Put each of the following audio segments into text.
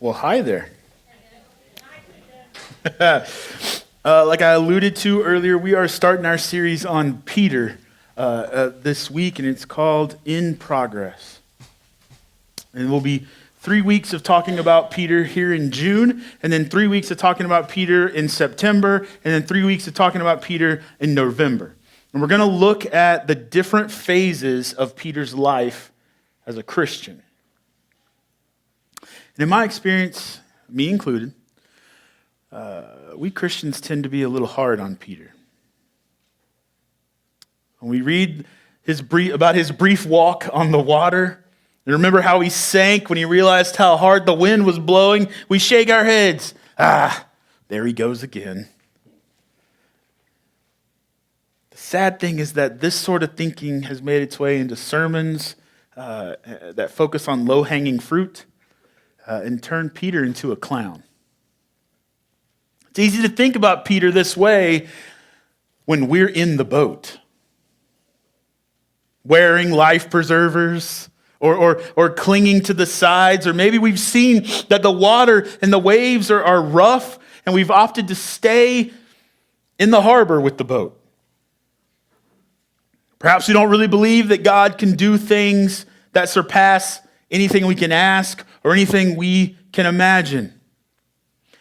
Well, hi there. Like I alluded to earlier, we are starting our series on Peter this week, and it's called In Progress. And we'll be 3 weeks of talking about Peter here in June, and then 3 weeks of talking about Peter in September, and then 3 weeks of talking about Peter in November. And we're going to look at the different phases of Peter's life as a Christian. And in my experience, me included, we Christians tend to be a little hard on Peter. When we read about his brief walk on the water, and remember how he sank when he realized how hard the wind was blowing, we shake our heads. There he goes again. The sad thing is that this sort of thinking has made its way into sermons that focus on low-hanging fruit and turn Peter into a clown. It's easy to think about Peter this way when we're in the boat, wearing life preservers or clinging to the sides, or maybe we've seen that the water and the waves are rough and we've opted to stay in the harbor with the boat. Perhaps we don't really believe that God can do things that surpass anything we can ask or anything we can imagine.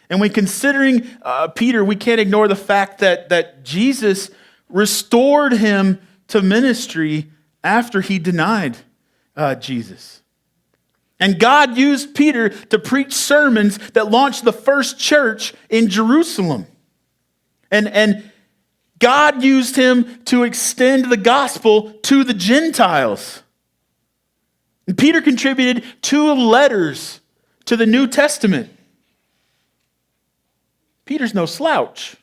And when considering Peter, we can't ignore the fact that Jesus restored him to ministry after he denied Jesus. And God used Peter to preach sermons that launched the first church in Jerusalem. And God used him to extend the gospel to the Gentiles. And Peter contributed 2 letters to the New Testament. Peter's no slouch.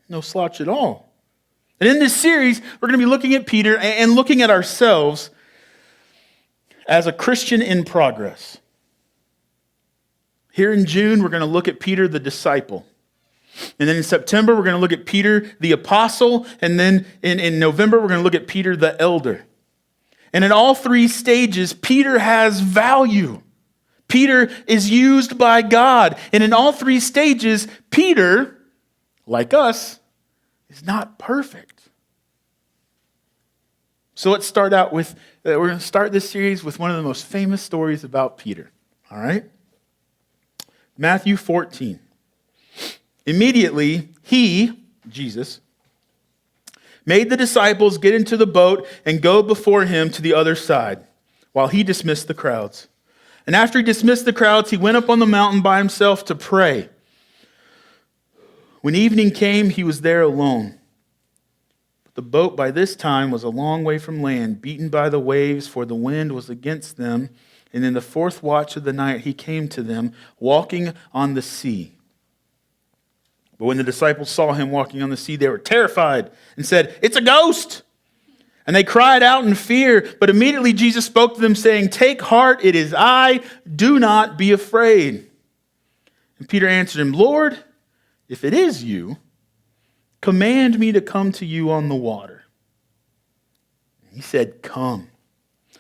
No slouch at all. And in this series, we're going to be looking at Peter and looking at ourselves as a Christian in progress. Here in June, we're going to look at Peter the disciple. And then in September, we're going to look at Peter the apostle. And then in November, we're going to look at Peter the elder. And in all 3 stages, Peter has value. Peter is used by God. And in all 3 stages, Peter, like us, is not perfect. So let's start out with, we're going to start this series with one of the most famous stories about Peter. All right? Matthew 14. Immediately, he, Jesus, made the disciples get into the boat and go before him to the other side, while he dismissed the crowds. And after he dismissed the crowds, he went up on the mountain by himself to pray. When evening came, he was there alone. But the boat by this time was a long way from land, beaten by the waves, for the wind was against them. And in the 4th watch of the night, he came to them, walking on the sea. But when the disciples saw him walking on the sea, they were terrified and said, "It's a ghost!" And they cried out in fear, but immediately Jesus spoke to them, saying, "Take heart, it is I, do not be afraid." And Peter answered him, "Lord, if it is you, command me to come to you on the water." And he said, "Come."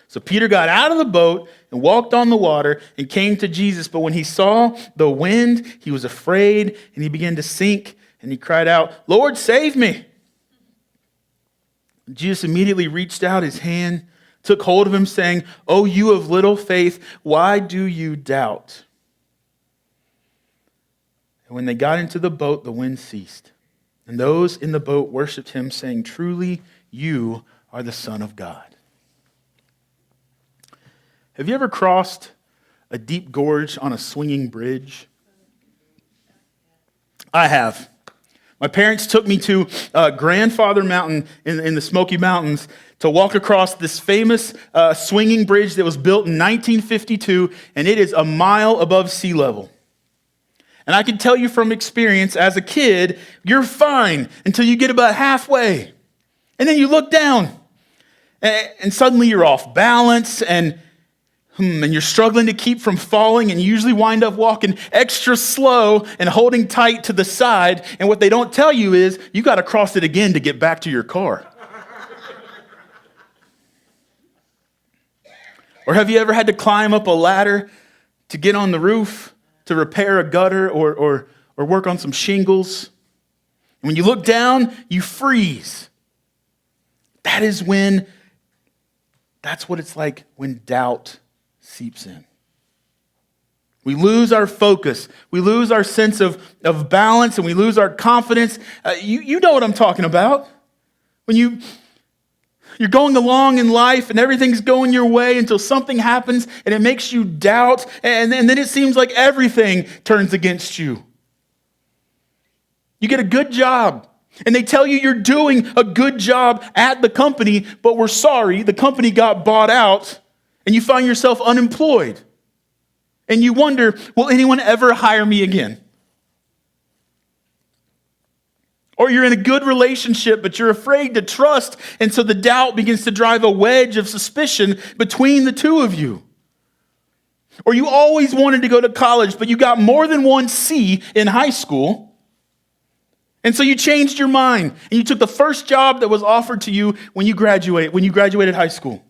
So Peter got out of the boat and walked on the water and came to Jesus. But when he saw the wind, he was afraid and he began to sink. And he cried out, "Lord, save me." Jesus immediately reached out his hand, took hold of him, saying, "Oh, you of little faith, why do you doubt?" And when they got into the boat, the wind ceased. And those in the boat worshiped him, saying, "Truly, you are the Son of God." Have you ever crossed a deep gorge on a swinging bridge? I have. My parents took me to Grandfather Mountain in the Smoky Mountains to walk across this famous swinging bridge that was built in 1952, and it is a mile above sea level. And I can tell you from experience, as a kid, you're fine until you get about halfway. And then you look down, and suddenly you're off balance, and you're struggling to keep from falling, and you usually wind up walking extra slow and holding tight to the side. And what they don't tell you is you got to cross it again to get back to your car. Or have you ever had to climb up a ladder to get on the roof to repair a gutter or work on some shingles? And when you look down, you freeze. That's what it's like when doubt seeps in. We lose our focus. We lose our sense of balance, and we lose our confidence. You know what I'm talking about. When you're going along in life and everything's going your way until something happens and it makes you doubt, and then it seems like everything turns against you. You get a good job, and they tell you you're doing a good job at the company, but we're sorry, the company got bought out, and you find yourself unemployed. And you wonder, will anyone ever hire me again? Or you're in a good relationship, but you're afraid to trust, and so the doubt begins to drive a wedge of suspicion between the two of you. Or you always wanted to go to college, but you got more than one C in high school, and so you changed your mind, and you took the first job that was offered to you when you graduated high school.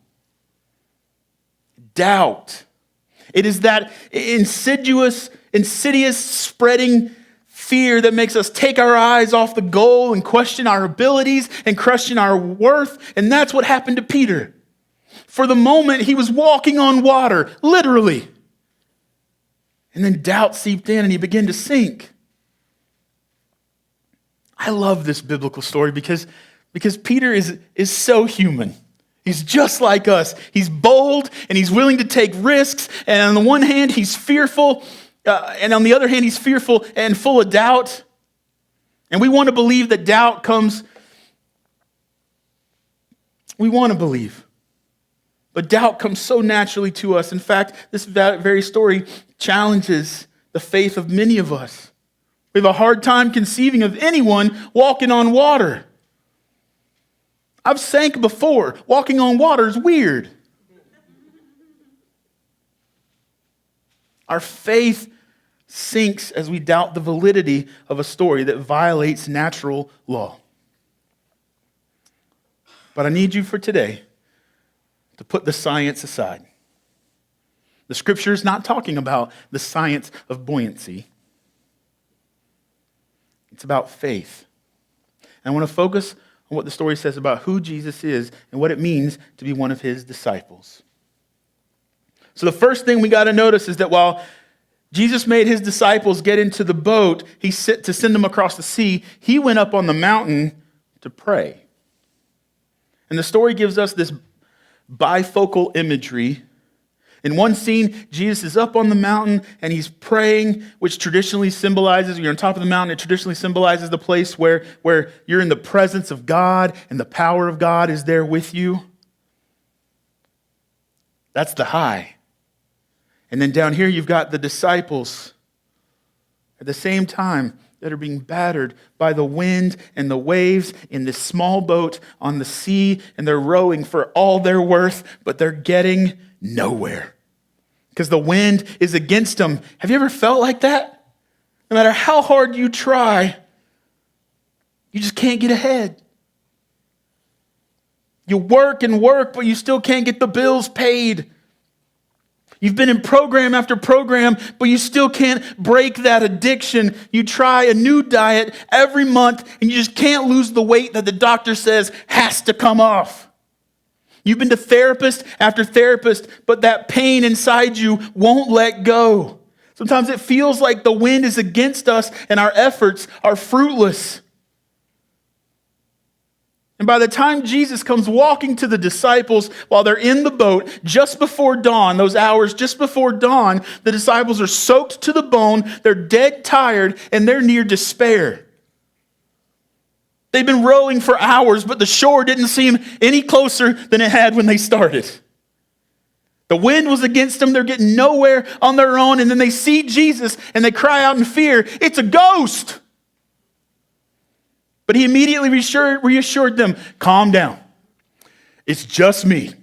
Doubt. It is that insidious spreading fear that makes us take our eyes off the goal and question our abilities and question our worth. And that's what happened to Peter. For the moment, he was walking on water, literally. And then doubt seeped in and he began to sink. I love this biblical story because Peter is so human. He's just like us. He's bold and he's willing to take risks. And on the one hand, he's fearful. And on the other hand, he's fearful and full of doubt. And we want to believe that doubt comes. We want to believe. But doubt comes so naturally to us. In fact, this very story challenges the faith of many of us. We have a hard time conceiving of anyone walking on water. I've sank before. Walking on water is weird. Our faith sinks as we doubt the validity of a story that violates natural law. But I need you for today to put the science aside. The scripture is not talking about the science of buoyancy. It's about faith. And I want to focus on what the story says about who Jesus is and what it means to be one of his disciples. So the first thing we got to notice is that while Jesus made his disciples get into the boat to send them across the sea, he went up on the mountain to pray. And the story gives us this bifocal imagery. In one scene, Jesus is up on the mountain and he's praying, which traditionally symbolizes, you're on top of the mountain, it traditionally symbolizes the place where you're in the presence of God and the power of God is there with you. That's the high. And then down here, you've got the disciples at the same time that are being battered by the wind and the waves in this small boat on the sea, and they're rowing for all their worth, but they're getting nowhere because the wind is against them. Have you ever felt like that? No matter how hard you try, you just can't get ahead. You work and work, but you still can't get the bills paid. You've been in program after program, but you still can't break that addiction. You try a new diet every month, and you just can't lose the weight that the doctor says has to come off. You've been to therapist after therapist, but that pain inside you won't let go. Sometimes it feels like the wind is against us, and our efforts are fruitless. And by the time Jesus comes walking to the disciples while they're in the boat, just before dawn, those hours just before dawn, the disciples are soaked to the bone, they're dead tired, and they're near despair. They've been rowing for hours, but the shore didn't seem any closer than it had when they started. The wind was against them, they're getting nowhere on their own, and then they see Jesus and they cry out in fear, "It's a ghost!" But he immediately reassured them, "Calm down. It's just me."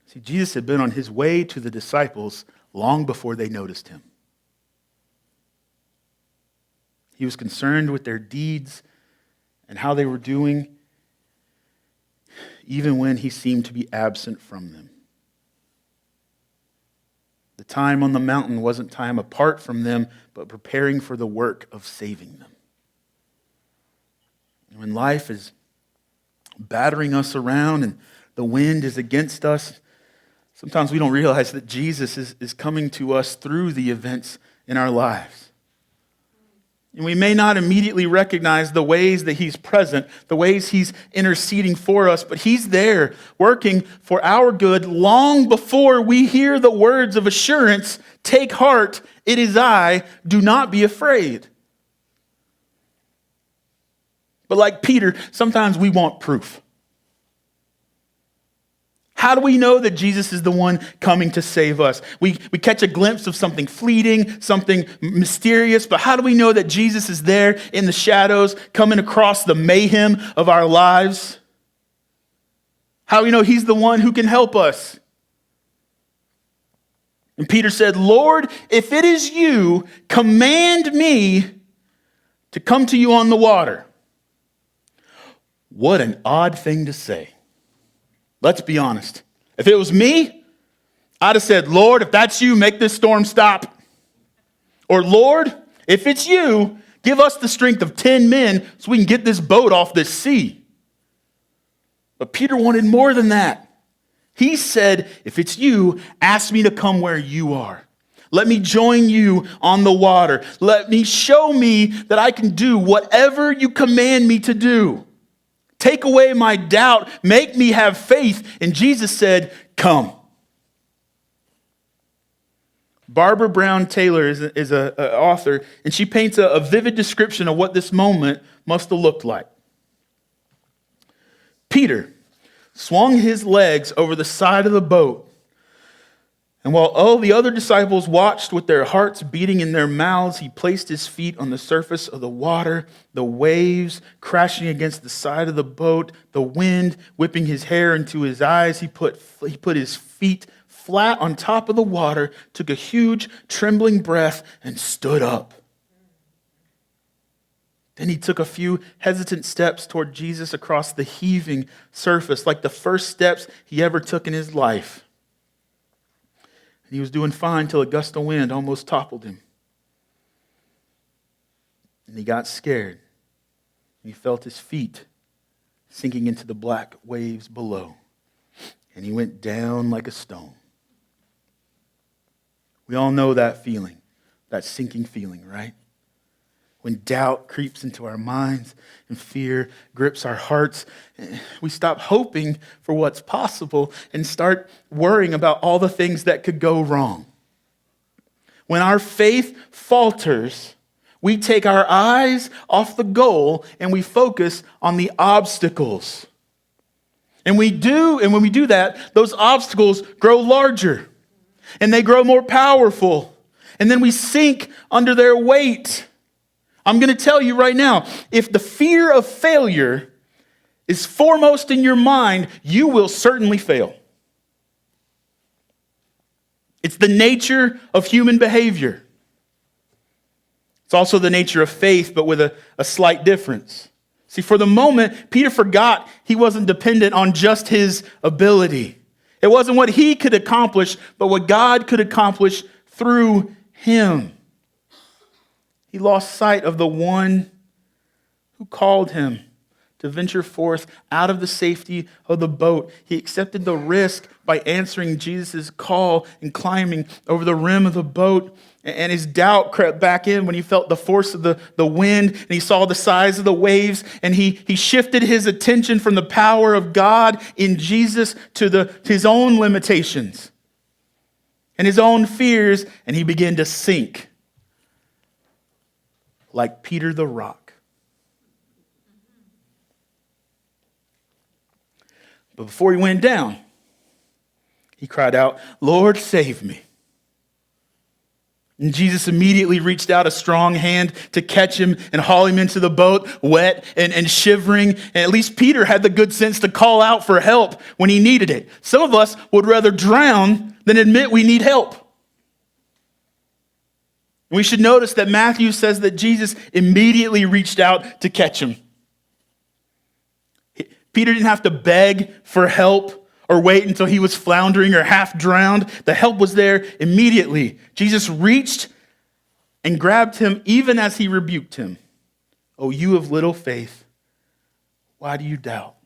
See, Jesus had been on his way to the disciples long before they noticed him. He was concerned with their deeds and how they were doing, even when he seemed to be absent from them. The time on the mountain wasn't time apart from them, but preparing for the work of saving them. When life is battering us around and the wind is against us, sometimes we don't realize that Jesus is coming to us through the events in our lives. And we may not immediately recognize the ways that he's present, the ways he's interceding for us, but he's there working for our good long before we hear the words of assurance, "Take heart, it is I, do not be afraid." But like Peter, sometimes we want proof. How do we know that Jesus is the one coming to save us? We catch a glimpse of something fleeting, something mysterious, but how do we know that Jesus is there in the shadows, coming across the mayhem of our lives? How do we know he's the one who can help us? And Peter said, "Lord, if it is you, command me to come to you on the water." What an odd thing to say. Let's be honest. If it was me, I'd have said, "Lord, if that's you, make this storm stop." Or, "Lord, if it's you, give us the strength of 10 men so we can get this boat off this sea." But Peter wanted more than that. He said, "If it's you, ask me to come where you are. Let me join you on the water. Let me show me that I can do whatever you command me to do. Take away my doubt. Make me have faith." And Jesus said, "Come." Barbara Brown Taylor is an author, and she paints a vivid description of what this moment must have looked like. Peter swung his legs over the side of the boat, and while all the other disciples watched with their hearts beating in their mouths, he placed his feet on the surface of the water, the waves crashing against the side of the boat, the wind whipping his hair into his eyes. He put his feet flat on top of the water, took a huge trembling breath, and stood up. Then he took a few hesitant steps toward Jesus across the heaving surface, like the first steps he ever took in his life. He was doing fine till a gust of wind almost toppled him. And he got scared. He felt his feet sinking into the black waves below. And he went down like a stone. We all know that feeling, that sinking feeling, right? When doubt creeps into our minds and fear grips our hearts, we stop hoping for what's possible and start worrying about all the things that could go wrong. When our faith falters, we take our eyes off the goal and we focus on the obstacles. And when we do that, those obstacles grow larger and they grow more powerful. And then we sink under their weight. I'm going to tell you right now, if the fear of failure is foremost in your mind, you will certainly fail. It's the nature of human behavior. It's also the nature of faith, but with a slight difference. See, for the moment, Peter forgot he wasn't dependent on just his ability. It wasn't what he could accomplish, but what God could accomplish through him. He lost sight of the one who called him to venture forth out of the safety of the boat. He accepted the risk by answering Jesus' call and climbing over the rim of the boat. And his doubt crept back in when he felt the force of the wind and he saw the size of the waves. And he shifted his attention from the power of God in Jesus to his own limitations and his own fears. And he began to sink. Like Peter the rock. But before he went down, he cried out, "Lord, save me." And Jesus immediately reached out a strong hand to catch him and haul him into the boat, wet and shivering. And at least Peter had the good sense to call out for help when he needed it. Some of us would rather drown than admit we need help. We should notice that Matthew says that Jesus immediately reached out to catch him. Peter didn't have to beg for help or wait until he was floundering or half drowned. The help was there immediately. Jesus reached and grabbed him even as he rebuked him. "Oh, you of little faith, why do you doubt?"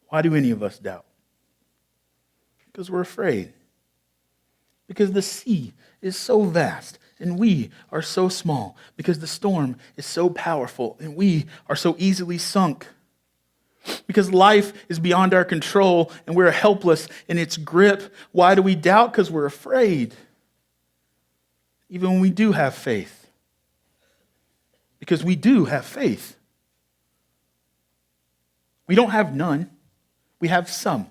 Why do any of us doubt? Because we're afraid. Because the sea is so vast and we are so small. Because the storm is so powerful and we are so easily sunk. Because life is beyond our control and we're helpless in its grip. Why do we doubt? Because we're afraid. Even when we do have faith. Because we do have faith. We don't have none. We have some.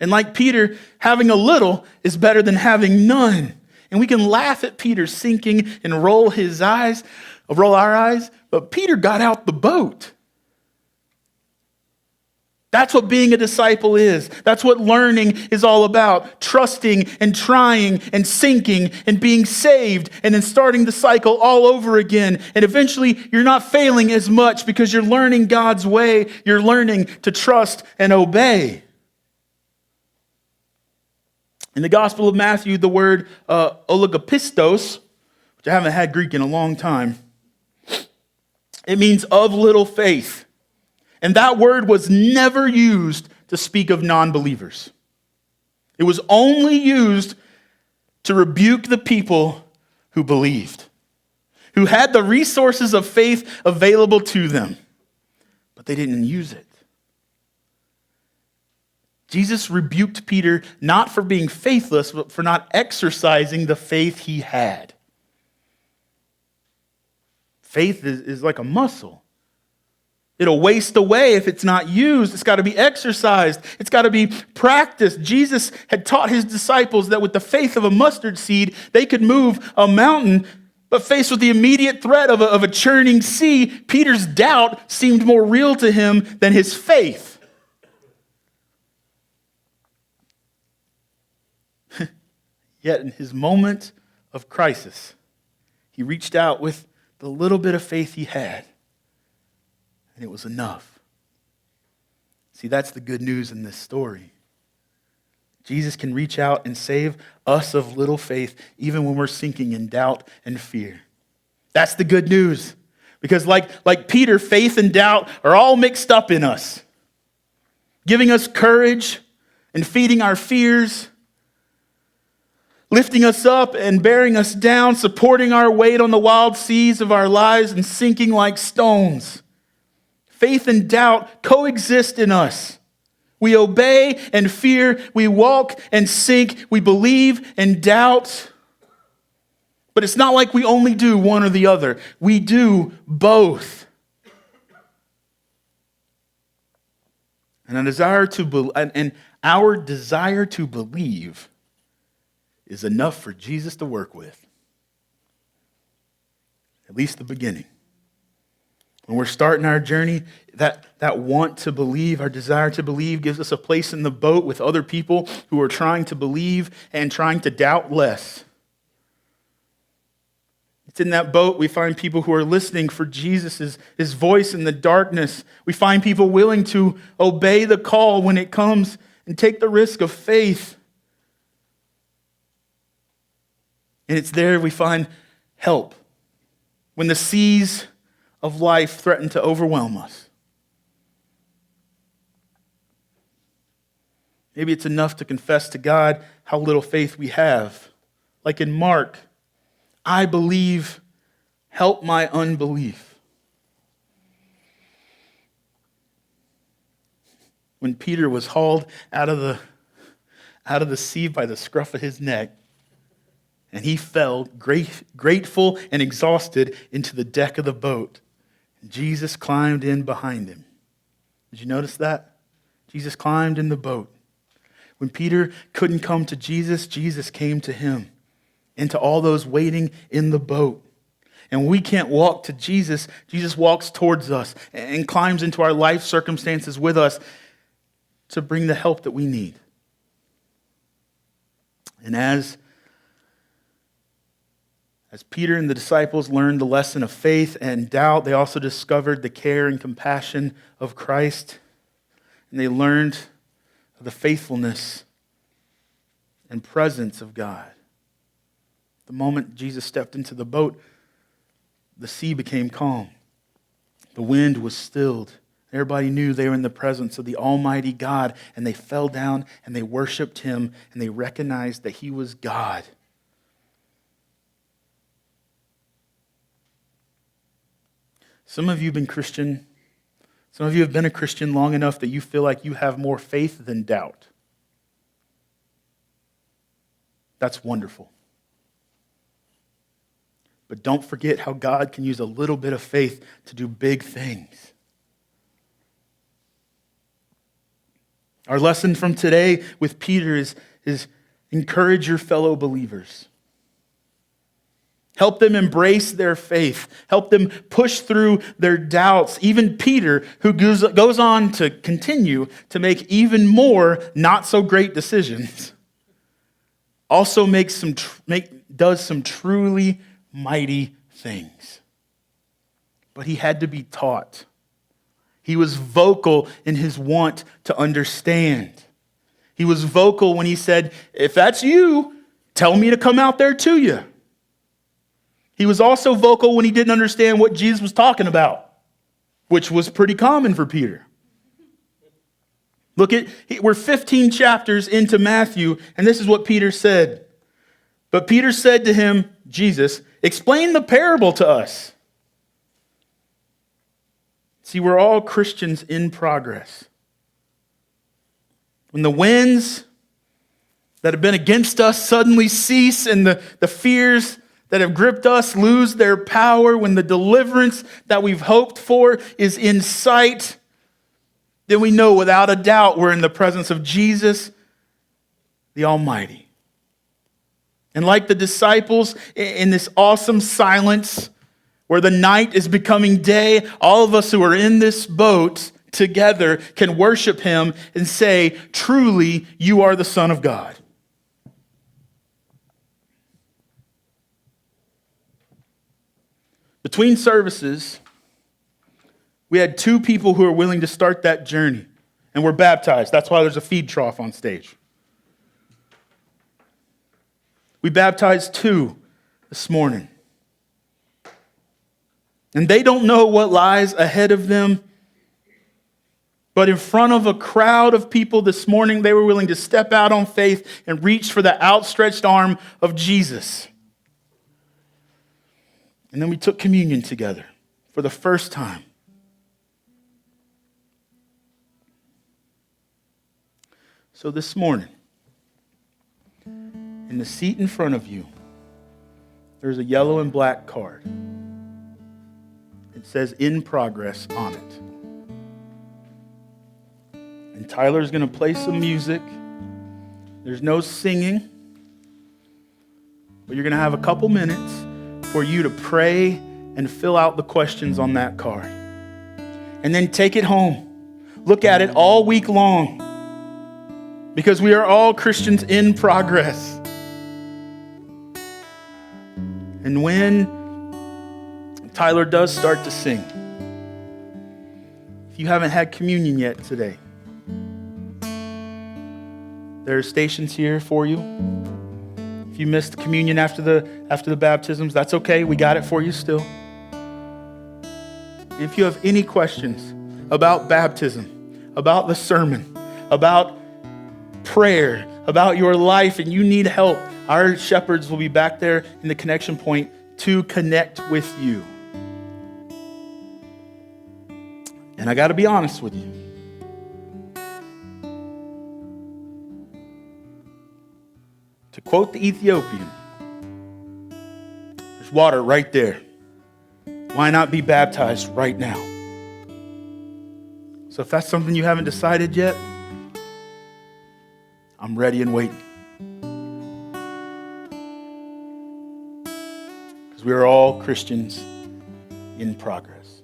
And like Peter, having a little is better than having none. And we can laugh at Peter sinking and roll our eyes, but Peter got out the boat. That's what being a disciple is. That's what learning is all about. Trusting and trying and sinking and being saved and then starting the cycle all over again. And eventually you're not failing as much because you're learning God's way. You're learning to trust and obey. In the Gospel of Matthew, the word oligopistos, which I haven't had Greek in a long time, it means of little faith. And that word was never used to speak of non-believers. It was only used to rebuke the people who believed, who had the resources of faith available to them, but they didn't use it. Jesus rebuked Peter not for being faithless, but for not exercising the faith he had. Faith is like a muscle. It'll waste away if it's not used. It's got to be exercised. It's got to be practiced. Jesus had taught his disciples that with the faith of a mustard seed, they could move a mountain. But faced with the immediate threat of a churning sea, Peter's doubt seemed more real to him than his faith. Yet in his moment of crisis, he reached out with the little bit of faith he had. And it was enough. See, that's the good news in this story. Jesus can reach out and save us of little faith, even when we're sinking in doubt and fear. That's the good news. Because like Peter, faith and doubt are all mixed up in us, giving us courage and feeding our fears, lifting us up and bearing us down, supporting our weight on the wild seas of our lives and sinking like stones. Faith and doubt coexist in us. We obey and fear. We walk and sink. We believe and doubt. But it's not like we only do one or the other. We do both. And our desire to believe is enough for Jesus to work with. At least the beginning. When we're starting our journey, that want to believe, our desire to believe, gives us a place in the boat with other people who are trying to believe and trying to doubt less. It's in that boat we find people who are listening for Jesus' his voice in the darkness. We find people willing to obey the call when it comes and take the risk of faith. And it's there we find help when the seas of life threaten to overwhelm us. Maybe it's enough to confess to God how little faith we have. Like in Mark, I believe, help my unbelief. When Peter was hauled out of the sea by the scruff of his neck, and he fell grateful and exhausted into the deck of the boat, Jesus climbed in behind him. Did you notice that? Jesus climbed in the boat. When Peter couldn't come to Jesus, Jesus came to him and to all those waiting in the boat. And when we can't walk to Jesus, Jesus walks towards us and climbs into our life circumstances with us to bring the help that we need. And as As Peter and the disciples learned the lesson of faith and doubt, they also discovered the care and compassion of Christ. And they learned of the faithfulness and presence of God. The moment Jesus stepped into the boat, the sea became calm. The wind was stilled. Everybody knew they were in the presence of the Almighty God, and they fell down and they worshiped Him, and they recognized that He was God. Some of you have been Christian. Some of you have been a Christian long enough that you feel like you have more faith than doubt. That's wonderful. But don't forget how God can use a little bit of faith to do big things. Our lesson from today with Peter is encourage your fellow believers. Help them embrace their faith. Help them push through their doubts. Even Peter, who goes on to continue to make even more not so great decisions, also does some truly mighty things. But he had to be taught. He was vocal in his want to understand. He was vocal when he said, if that's you, tell me to come out there to you. He was also vocal when he didn't understand what Jesus was talking about, which was pretty common for Peter. We're 15 chapters into Matthew, and this is what Peter said. But Peter said to him, Jesus, explain the parable to us. See, we're all Christians in progress. When the winds that have been against us suddenly cease and the fears that have gripped us lose their power, when the deliverance that we've hoped for is in sight, then we know without a doubt we're in the presence of Jesus, the Almighty. And like the disciples in this awesome silence where the night is becoming day, all of us who are in this boat together can worship Him and say, truly, you are the Son of God. Between services, we had 2 people who are willing to start that journey and were baptized. That's why there's a feed trough on stage. We baptized 2 this morning. And they don't know what lies ahead of them. But in front of a crowd of people this morning, they were willing to step out on faith and reach for the outstretched arm of Jesus. And then we took communion together for the first time. So this morning, in the seat in front of you, there's a yellow and black card. It says "In Progress" on it. And Tyler's going to play some music. There's no singing. But you're going to have a couple minutes for you to pray and fill out the questions on that card. And then take it home. Look at it all week long. Because we are all Christians in progress. And when Tyler does start to sing, if you haven't had communion yet today, there are stations here for you. If you missed communion after the baptisms, that's okay. We got it for you still. If you have any questions about baptism, about the sermon, about prayer, about your life, and you need help, our shepherds will be back there in the connection point to connect with you. And I got to be honest with you. To quote the Ethiopian, there's water right there. Why not be baptized right now? So if that's something you haven't decided yet, I'm ready and waiting. Because we are all Christians in progress.